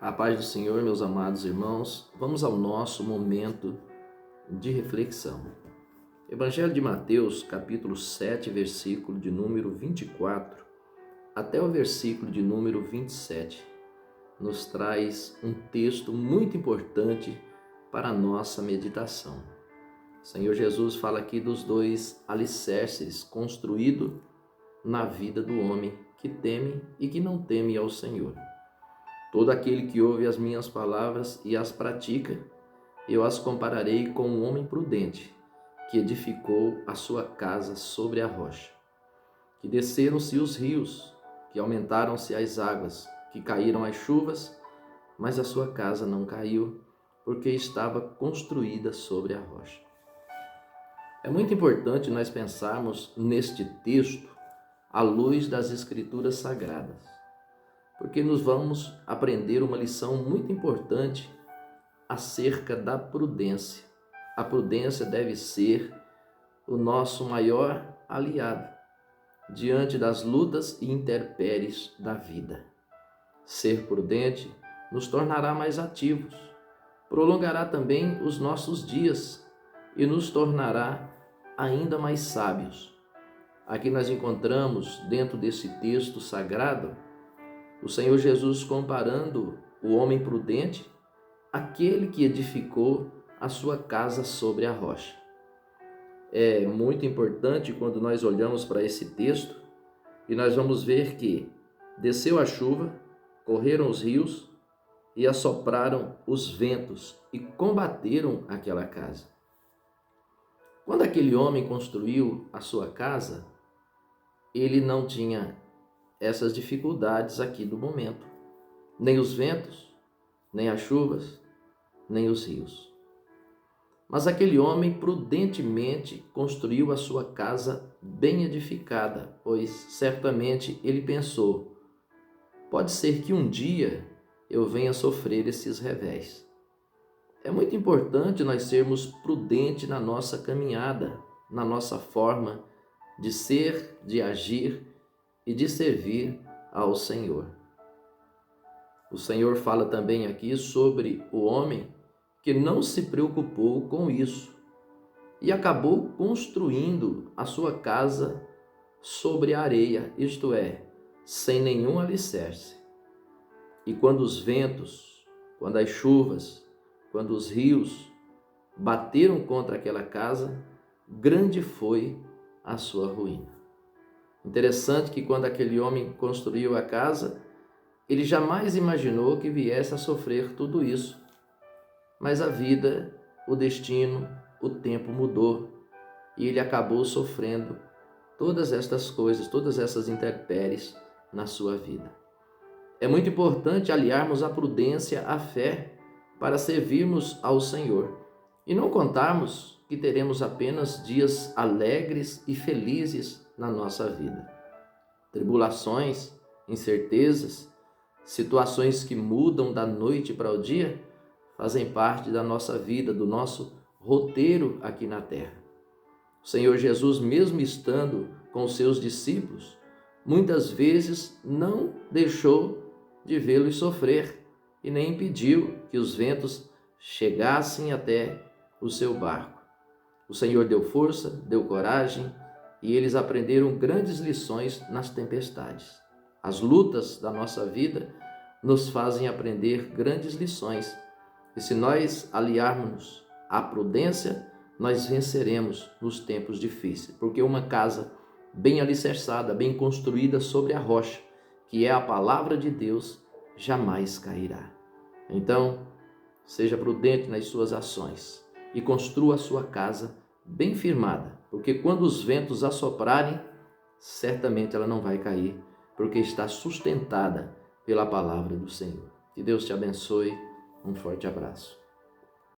A paz do Senhor, meus amados irmãos, vamos ao nosso momento de reflexão. Evangelho de Mateus, capítulo 7, versículo de número 24, até o versículo de número 27, nos traz um texto muito importante para a nossa meditação. O Senhor Jesus fala aqui dos dois alicerces construídos na vida do homem que teme e que não teme ao Senhor. Todo aquele que ouve as minhas palavras e as pratica, eu as compararei com um homem prudente, que edificou a sua casa sobre a rocha. Que desceram-se os rios, que aumentaram-se as águas, que caíram as chuvas, mas a sua casa não caiu, porque estava construída sobre a rocha. É muito importante nós pensarmos neste texto à luz das Escrituras Sagradas, porque nós vamos aprender uma lição muito importante acerca da prudência. A prudência deve ser o nosso maior aliado diante das lutas e intempéries da vida. Ser prudente nos tornará mais ativos, prolongará também os nossos dias e nos tornará ainda mais sábios. Aqui nós encontramos, dentro desse texto sagrado, o Senhor Jesus comparando o homem prudente àquele que edificou a sua casa sobre a rocha. É muito importante quando nós olhamos para esse texto e nós vamos ver que desceu a chuva, correram os rios e assopraram os ventos e combateram aquela casa. Quando aquele homem construiu a sua casa, ele não tinha essas dificuldades aqui do momento, nem os ventos, nem as chuvas, nem os rios. Mas aquele homem prudentemente construiu a sua casa bem edificada, pois certamente ele pensou: pode ser que um dia eu venha sofrer esses revés. É muito importante nós sermos prudentes na nossa caminhada, na nossa forma de ser, de agir e de servir ao Senhor. O Senhor fala também aqui sobre o homem que não se preocupou com isso e acabou construindo a sua casa sobre a areia, isto é, sem nenhum alicerce. E quando os ventos, quando as chuvas, quando os rios bateram contra aquela casa, grande foi a sua ruína. Interessante que quando aquele homem construiu a casa, ele jamais imaginou que viesse a sofrer tudo isso. Mas a vida, o destino, o tempo mudou e ele acabou sofrendo todas estas coisas, todas essas intempéries na sua vida. É muito importante aliarmos a prudência à fé para servirmos ao Senhor e não contarmos que teremos apenas dias alegres e felizes na nossa vida. Tribulações, incertezas, situações que mudam da noite para o dia fazem parte da nossa vida, do nosso roteiro aqui na terra. O Senhor Jesus, mesmo estando com os seus discípulos, muitas vezes não deixou de vê-los sofrer e nem impediu que os ventos chegassem até o seu barco. O Senhor deu força, deu coragem e eles aprenderam grandes lições nas tempestades. As lutas da nossa vida nos fazem aprender grandes lições. E se nós aliarmos à prudência, nós venceremos nos tempos difíceis. Porque uma casa bem alicerçada, bem construída sobre a rocha, que é a palavra de Deus, jamais cairá. Então, seja prudente nas suas ações e construa a sua casa bem firmada, porque quando os ventos assoprarem, certamente ela não vai cair, porque está sustentada pela palavra do Senhor. Que Deus te abençoe. Um forte abraço.